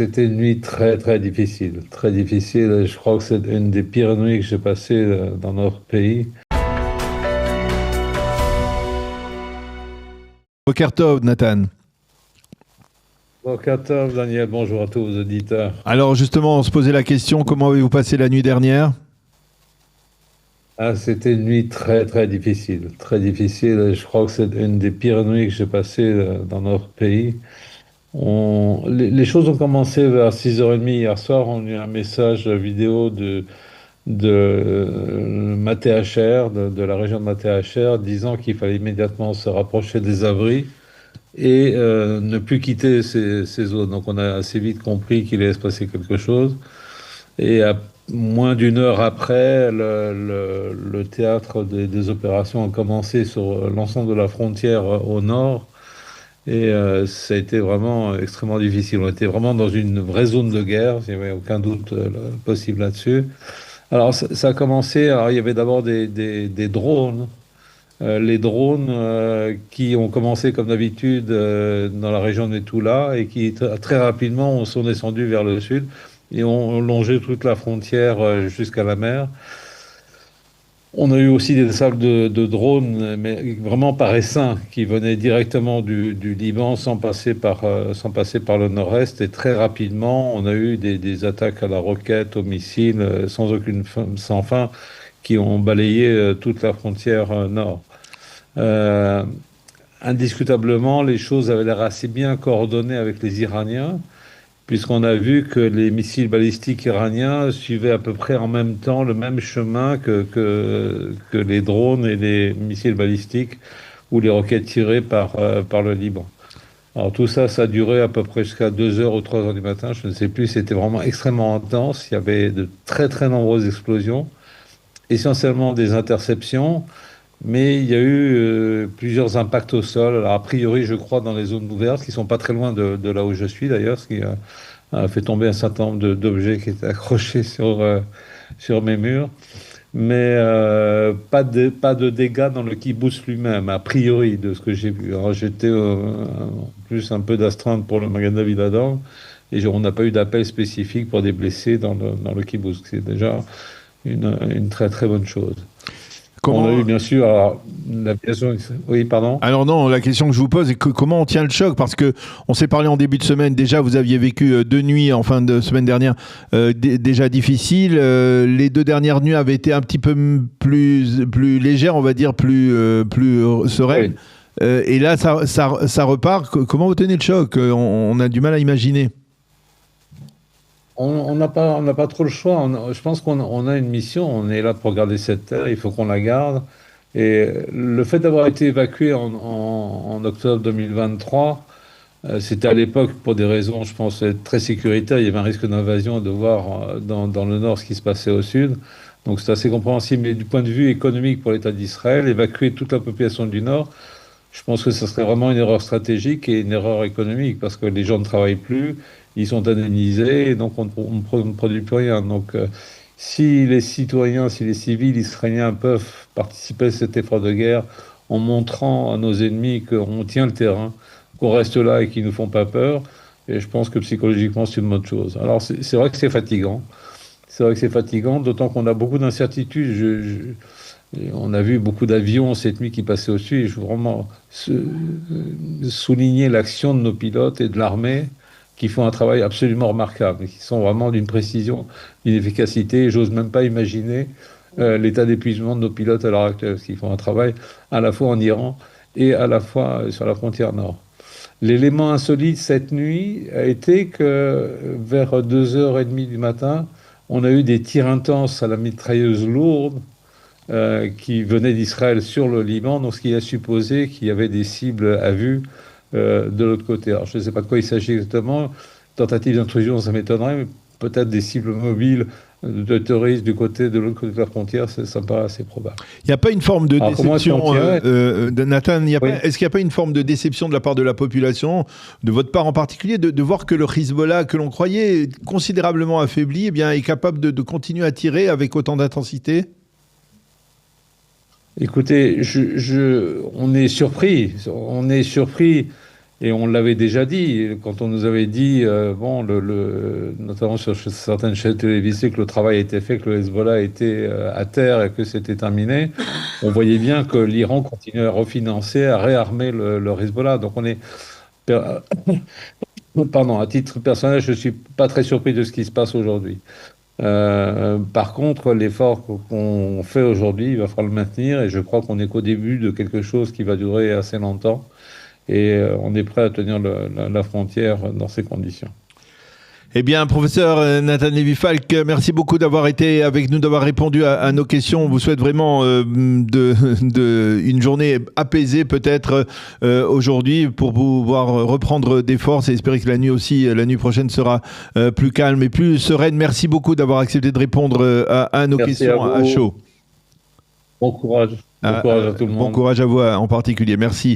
C'était une nuit très très difficile, très difficile. Je crois que c'est une des pires nuits que j'ai passées dans notre pays. Boker Tov, Nathan. Boker Tov, Daniel, bonjour à tous vos auditeurs. Alors justement, on se posait la question, comment avez-vous passé la nuit dernière? Ah, c'était une nuit très très difficile, très difficile. Je crois que c'est une des pires nuits que j'ai passées dans notre pays. Les choses ont commencé vers 6h30 hier soir. On a eu un message vidéo de Maté-Hachère, de la région de Maté-Hachère, disant qu'il fallait immédiatement se rapprocher des abris et ne plus quitter ces zones. Donc on a assez vite compris qu'il allait se passer quelque chose. Et à moins d'une heure après, le théâtre des opérations a commencé sur l'ensemble de la frontière au nord. Et ça a été vraiment extrêmement difficile. On était vraiment dans une vraie zone de guerre, il n'y avait aucun doute possible là-dessus. Alors ça a commencé, alors il y avait d'abord des drones. Les drones qui ont commencé comme d'habitude dans la région de Metula et qui très rapidement sont descendus vers le sud et ont longé toute la frontière jusqu'à la mer. On a eu aussi des salles de drones, mais vraiment par essaim, qui venaient directement du Liban sans passer par le nord-est. Et très rapidement, on a eu des attaques à la roquette, aux missiles, sans fin, qui ont balayé toute la frontière nord. Euh, Indiscutablement, les choses avaient l'air assez bien coordonnées avec les Iraniens, puisqu'on a vu que les missiles balistiques iraniens suivaient à peu près en même temps le même chemin que les drones et les missiles balistiques ou les roquettes tirées par le Liban. Alors tout ça, ça a duré à peu près jusqu'à 2 heures ou 3 heures du matin, je ne sais plus, c'était vraiment extrêmement intense, il y avait de très très nombreuses explosions, essentiellement des interceptions, mais il y a eu plusieurs impacts au sol. Alors, a priori, je crois, dans les zones ouvertes, qui sont pas très loin de là où je suis d'ailleurs, ce qui a fait tomber un certain nombre d'objets qui étaient accrochés sur mes murs. Mais pas de dégâts dans le kibbutz lui-même, a priori, de ce que j'ai vu. Alors, j'étais plus un peu d'astreinte pour le Magen David Adom, et on n'a pas eu d'appel spécifique pour des blessés dans le kibbutz. C'est déjà une très très bonne chose. On a eu Comment... bien sûr alors, l'aviation. Oui, pardon. Alors non, la question que je vous pose est comment on tient le choc? Parce que on s'est parlé en début de semaine, déjà vous aviez vécu 2 nuits en fin de semaine dernière déjà difficiles. Les 2 dernières nuits avaient été un petit peu plus légères, on va dire, plus sereines. Oui. Et là, ça repart. Comment vous tenez le choc? On a du mal à imaginer. On n'a pas trop le choix. Je pense qu'on a une mission. On est là pour garder cette terre. Il faut qu'on la garde. Et le fait d'avoir été évacué en octobre 2023, c'était à l'époque pour des raisons, je pense, très sécuritaires. Il y avait un risque d'invasion de voir dans le nord ce qui se passait au sud. Donc c'est assez compréhensible. Mais du point de vue économique pour l'État d'Israël, évacuer toute la population du nord, je pense que ce serait vraiment une erreur stratégique et une erreur économique parce que les gens ne travaillent plus, ils sont indemnisés et donc on ne produit plus rien. Donc si les citoyens, si les civils israéliens peuvent participer à cet effort de guerre en montrant à nos ennemis qu'on tient le terrain, qu'on reste là et qu'ils ne nous font pas peur, et je pense que psychologiquement c'est une bonne chose. Alors c'est vrai que c'est fatigant. C'est vrai que c'est fatigant, d'autant qu'on a beaucoup d'incertitudes. On a vu beaucoup d'avions cette nuit qui passaient au-dessus. Et je veux vraiment souligner l'action de nos pilotes et de l'armée qui font un travail absolument remarquable, et qui sont vraiment d'une précision, d'une efficacité. Et j'ose même pas imaginer l'état d'épuisement de nos pilotes à l'heure actuelle, parce qu'ils font un travail à la fois en Iran et à la fois sur la frontière nord. L'élément insolite cette nuit a été que vers 2h30 du matin, on a eu des tirs intenses à la mitrailleuse lourde qui venaient d'Israël sur le Liban, donc ce qui a supposé qu'il y avait des cibles à vue de l'autre côté. Alors je ne sais pas de quoi il s'agit exactement, tentative d'intrusion ça m'étonnerait, mais peut-être des cibles mobiles de terroristes du côté de l'autre côté de la frontière, ça me paraît assez probable. Il n'y a pas une forme de Alors comment est-ce qu'on déception, tient? de Nathan, Oui. est-ce qu'il n'y a pas une forme de déception de la part de la population, de votre part en particulier, de voir que le Hezbollah, que l'on croyait considérablement affaibli, eh bien, est capable de continuer à tirer avec autant d'intensité? Écoutez, on est surpris. On est surpris Et on l'avait déjà dit, quand on nous avait dit, bon, notamment sur certaines chaînes télévisées, que le travail était fait, que le Hezbollah était à terre et que c'était terminé, on voyait bien que l'Iran continuait à refinancer, à réarmer le Hezbollah. Donc on est... Pardon, à titre personnel, je ne suis pas très surpris de ce qui se passe aujourd'hui. Par contre, l'effort qu'on fait aujourd'hui, il va falloir le maintenir et je crois qu'on n'est qu'au début de quelque chose qui va durer assez longtemps et on est prêt à tenir la frontière dans ces conditions. Eh bien, professeur Nathan Lévy-Falk, merci beaucoup d'avoir été avec nous, d'avoir répondu à nos questions. On vous souhaite vraiment une journée apaisée peut-être aujourd'hui pour pouvoir reprendre des forces et espérer que la nuit prochaine sera plus calme et plus sereine. Merci beaucoup d'avoir accepté de répondre à nos questions à chaud. Bon courage. Bon courage à tout le monde. Bon courage à vous en particulier. Merci.